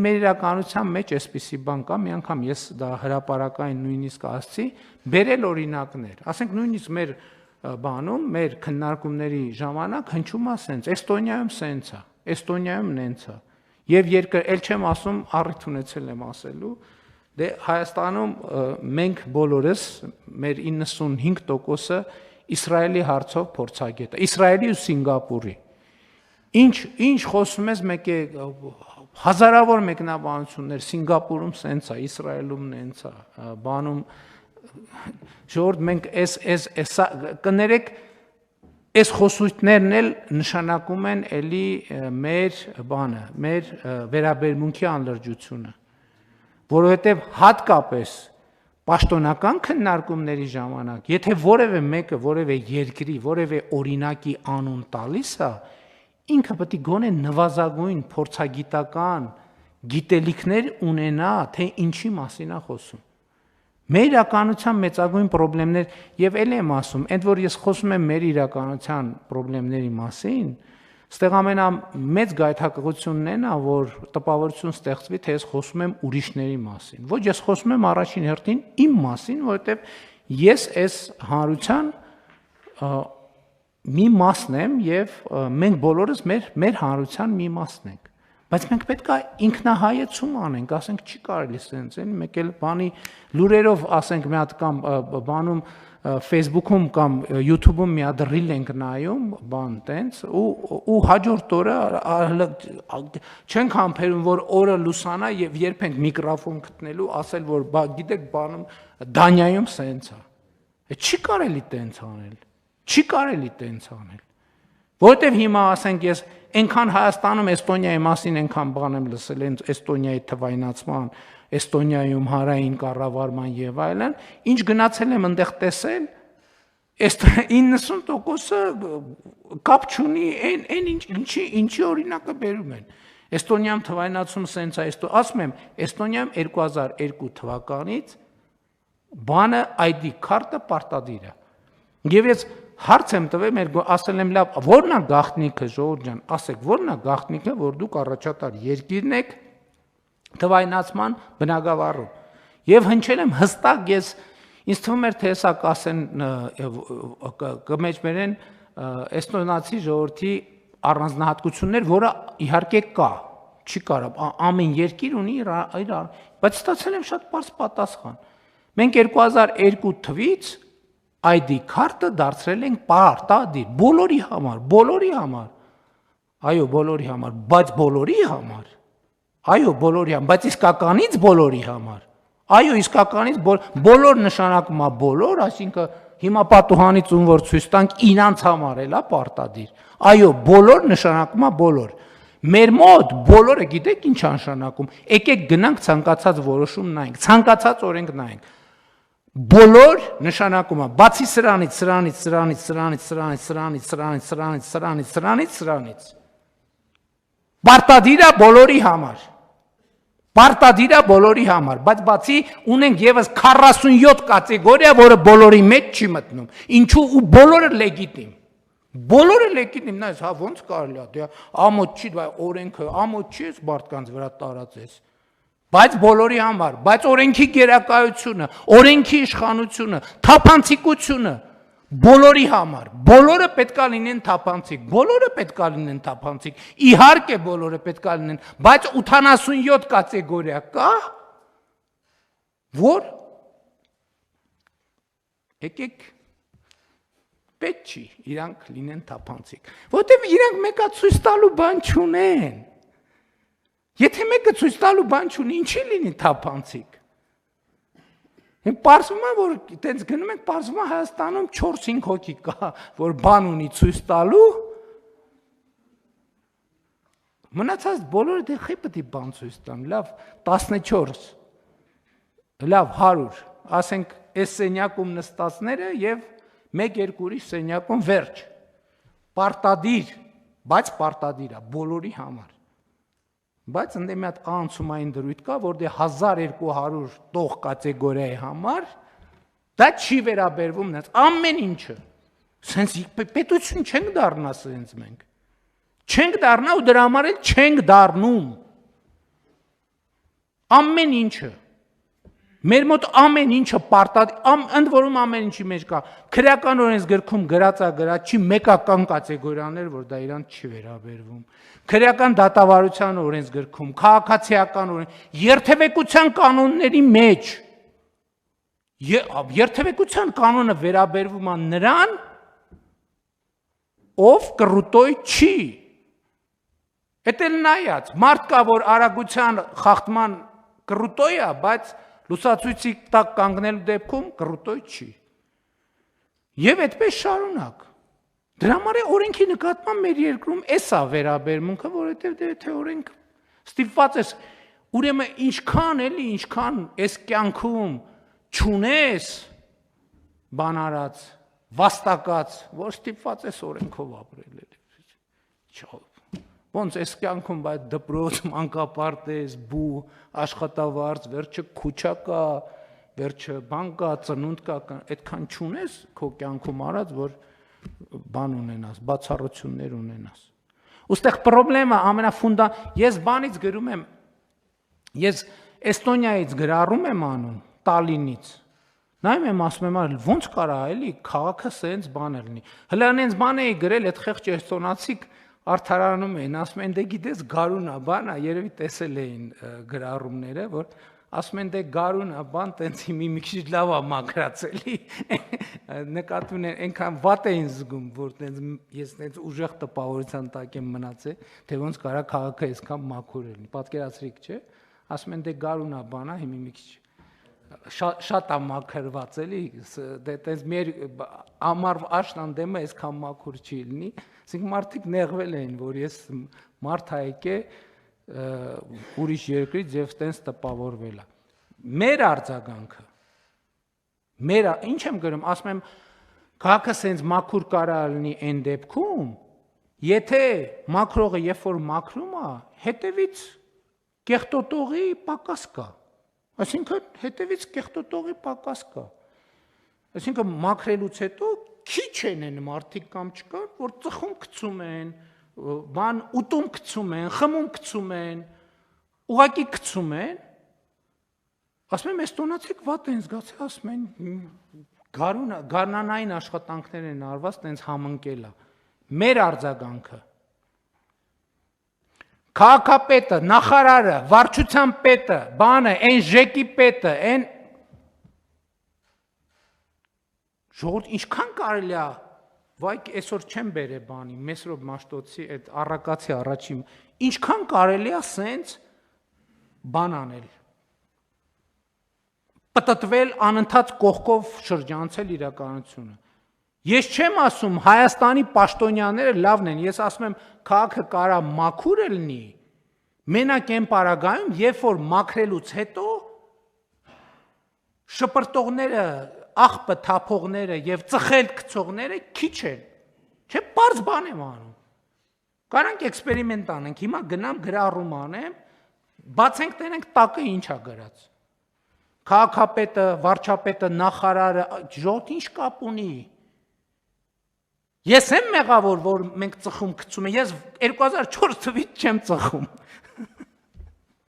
Մեր իրականության մեջ այսպիսի բան կա, մի անգամ ես դա հրապարակային նույնիսկ ասացի, բերել օրինակներ, ասենք նույնիսկ մեր բանում, մեր քննարկումների ժամանակ հնչում է սենց, Էստոնիայում սենց է, Էստոնիայում նենց է, եւ էլ չեմ ասում, առիթ ունեցել եմ ասելու, դե Հայաստանում մենք բոլորս, մեր 95%-ը Իսրայելի հարցով փորձագետ է, Իսրայելի ու Սինգապուրի, ինչ խոսում ես մեկ է հազարավոր մեկնաբանություններ, Սինգապուրում սենց է, Իսրայելում նենց է, բանում, ժողովուրդ մենք կներեք, այս խոսույթներն էլ նշանակում են էլի մեր բանը, մեր վերաբերմունքի անլրջությունը, որովհետև հատկապես պաշտոնական քննարկումների ժամանակ, եթե որևէ մեկը, որևէ երկրի, որևէ օրինակի անուն տալիս է, ինքը պետք է գոնե նվազագույն փորձագիտական գիտելիքներ ունենա, թե ինչի մասին է խոսում։ Մեր իրականության մեծագույն խնդիրներ, եւ ել եմ ասում, ընդ որ ես խոսում եմ մեր իրականության խնդիրների մասին, ստեղ ամենամեծ գայթակղությունն է նա, որ տպավորություն ստեղծվի, թե ես խոսում եմ ուրիշների մասին։ Ոչ, ես խոսում եմ առաջին հերթին իմ մասին, որովհետեւ ես այս հանրության մի մասն եմ եւ մենք բոլորս մեր հանրության մի մասն ենք, բայց մենք պետք է ինքնահայեցում անենք, ասենք չի կարելի սենց էլի, մեկ էլ բանի լուրերով ասենք մի հատ կամ բանում Facebook-ում կամ YouTube-ում մի հատ ռիլ ենք նայում, բան տենց ու հաջորդ օրը չենք համբերում, որ օրը լուսանա եւ երբ ենք միկրոֆոն գտնելու, ասել որ գիտեք բանում Դանիայում սենց է։ Չի կարելի տենց անել։ Չի կարելի տենց անել, որովհետև հիմա ասենք ես այնքան Հայաստանում Էստոնիայի մասին այնքան բան եմ լսել, Էստոնիայի թվայնացման, Էստոնիայում հանրային կառավարման եւ այլն, ինչ գնացել եմ այնտեղ տեսել, 90%-ը կապ չունի այն ինչի օրինակը բերում են։ Էստոնիայում թվայնացում սենց է, ասում եմ, Էստոնիայում 2002 թվականից բանը ID քարտը պարտադիր է։ Եվ ես հարց եմ տվել, ասել եմ լավ, ո՞րն է գաղտնիքը, ժողովուրդ ջան, ասեք, ո՞րն է գաղտնիքը, որ դուք առաջատար երկիրն եք թվայնացման բնագավառում։ Եվ հնչել եմ հստակ ես, ինձ թվում էր, թե հեսա կասեն կմեջբերեն էստոնացի ժողովրդի առանձնահատկություններ, որը իհարկե կա, չի կարա, ամեն երկիր ունի իր, բայց ստացել եմ շատ պարզ պատասխան։ Մենք 2002 թվից ID քարտը դարձրել ենք պարտադիր, բոլորի համար, այո, բոլորի համար, բայց բոլորի համար, այո, բոլորի համար, բայց իսկականից բոլորի համար, այո, իսկականից բոլոր նշանակում է բոլոր, այսինքն հիմա պատուհանից ում որ ցույց տանք իրանց համար էլա պարտադիր, այո, բոլոր նշանակում է բոլոր, մեր մոտ բոլորը գիտեք ինչ նշանակում, եկեք գնանք ցանկացած որոշում նայենք, ցանկացած օրենք նայենք, բոլոր նշանակում է, բացի սրանից, պարտադիր է բոլորի համար, բայց բացի ունենք եւս 47 կատեգորիա, որը բոլորի մեջ չի մտնում, ինչու ու բոլորը լեգիտիմ, նայես, հա ոնց կարելի է, դե ամոթ չի, օրենքը ամոթ չի, մարդկանց վրա տարածես, բայց բոլորի համար, բայց օրենքի գերակայությունը, օրենքի իշխանությունը, թափանցիկությունը, բոլորի համար, բոլորը պետքա լինեն թափանցիկ, իհարկե բոլորը պետքա լինեն, բայց 87 կատեգորիա կա, որ եկեք պետք չի, իրանք լինեն թափանցիկ, որտեվ իրանք մեկա ցույց տալու բան չունեն, եթե մեկը ցույց տալու բան չունի, ինչի լինի թափանցիկ, պարզվում է, որ տենց գնում ենք, պարզվում է Հայաստանում 4-5 հոգի կա, որ բան ունի ցույց տալու, մնացած բոլորը դե խի պետք է բան ցույց տան, լավ 14, լավ 100, ասենք այս սենյակում նստածները եւ 1-2 ուրիշ սենյակում վերջ, պարտադիր, բայց պարտադիր է բոլորի համար, բայց ընդ մի հատ անցումային դրույթ կա, որ դե 1200 տող կատեգորիայի համար դա չի վերաբերվում նենց ամեն ինչը, սենց պետություն չենք դառնա սենց մենք, չենք դառնա ու դրա համար էլ չենք դառնում, Ամեն ինչը։ Մեր մոտ ամեն ինչը ընդ որում ամեն ինչի մեջ կա քրեական օրենսգրքում գրած չի մեկական կատեգորիաներ, որ դա իրան չի վերաբերվում։ Քրեական դատավարության օրենսգրքում, քաղաքացիական երթևեկության կանոնների մեջ երթևեկության կանոնը վերաբերվում է նրան, ով կռուտոյ չի։ Էդ էլ նայած, մարդ կա, որ արագության խախտման կռուտոյ է, բայց լուսացույցի տակ կանգնելու դեպքում կռուտոյ չի։ Եվ այդպես շարունակ։ Դրա համար է օրենքի նկատմամբ մեր երկրում էսա վերաբերմունքը, որովհետև թե օրենք ստիպված ես, ուրեմն ինչքան այս կյանքում չունես բան արած, վաստակած, որ ստիպված ես օրենքով ապրել։ Ոնց այս կյանքում բայց դպրոց, մանկապարտեզ, բու, աշխատավարձ, վերջը քուչա կա, վերջը բան կա, ծնունդ կա, այդքան չունես քո կյանքում արած, որ բան ունենաս, բացառություններ ունենաս։ Ոստեղ խնդրեմը ես բանից գրում եմ, ես Էստոնիայից գրառում եմ անում, Տալինից։ Նայում եմ, ասում եմ, ոնց կարա էլի քաղաքը սենց բան լինի։ Հələ այնց բան էի գրել, այդ խեղճ էստոնացիք արդարանում էին, ասում են, դե գիտես գարուն է, բան է, երևի տեսել էին գրառումները, որ ասում են, դե գարուն է, բան, տենց մի քիչ լավ է մաքրած էլի, նկատում են, այնքան վատ էին զգում, որ ես տենց ուժեղ տպավորության տակ եմ մնացել, թե ոնց կարա քաղաքը այսքան մաքուր լինի, պատկերացրիք, չէ, ասում են, դե գարուն է, բան է, հիմա մի քիչ շատ է մաքրված էլի, դե տենց մեր ամառ աշնան դեմը այսքան մաքուր չի լինի, ասենք մարդիկ նեղվել էին, որ ես մարդ հայկե ուրիշ երկրից եւ տենց տպավորվել է։ Մեր արձագանքը, ինչ եմ գրում, ասում եմ, քաղաքը սենց մաքուր կարա լինի այն դեպքում, եթե մաքրողը երբ որ մաքրում է, հետևից կեղտոտողի պակաս կա։ Այսինքն հետևից կեղտոտողի պակաս կա։ Այսինքն մաքրելուց հետո քիչ են մարդիկ կամ չկան, որ ծխում գցում են, բան ուտում գցում են, խմում գցում են, ուղակի գցում են։ Ասում եմ, էստոնացիք վատ են զգացել, ասում են, գարնանային աշխատանքներ են արված, տենց համընկել է։ Մեր արձագանքը քաղաքապետը, նախարարը, վարչության պետը, բանը, այն ժեկի պետը, այն ժողովուրդ ինչքան կարելի է, վայ, այսօր չեմ բերե բանի, Մեսրոպ Մաշտոցի այդ առակացի առաջին, ինչքան կարելի է սենց բան անել, պտտվել անընդհատ կողքով շրջանցել իրականությունը։ Ես չեմ ասում Հայաստանի պաշտոնյաները լավն են, ես ասում եմ քաղաքը կարա մաքուր լինի, մենակ այն պարագայում, երբ որ մաքրելուց հետո շպրտողները, աղբը թափողները եւ ծխել գցողները քիչ են։ Չէ, բարձ բան եմ անում։ Կարանք էքսպերիմենտ անենք, հիմա գնամ գրառում անեմ, բացենք տենենք տակը ինչ է գրած։ Քաղաքապետը, վարչապետը, նախարարը, ժողովուրդ ինչ կապ ունի։ Ես եմ մեղավոր, որ մենք ծխում գցում ենք, ես 2004 թվականից չեմ ծխում։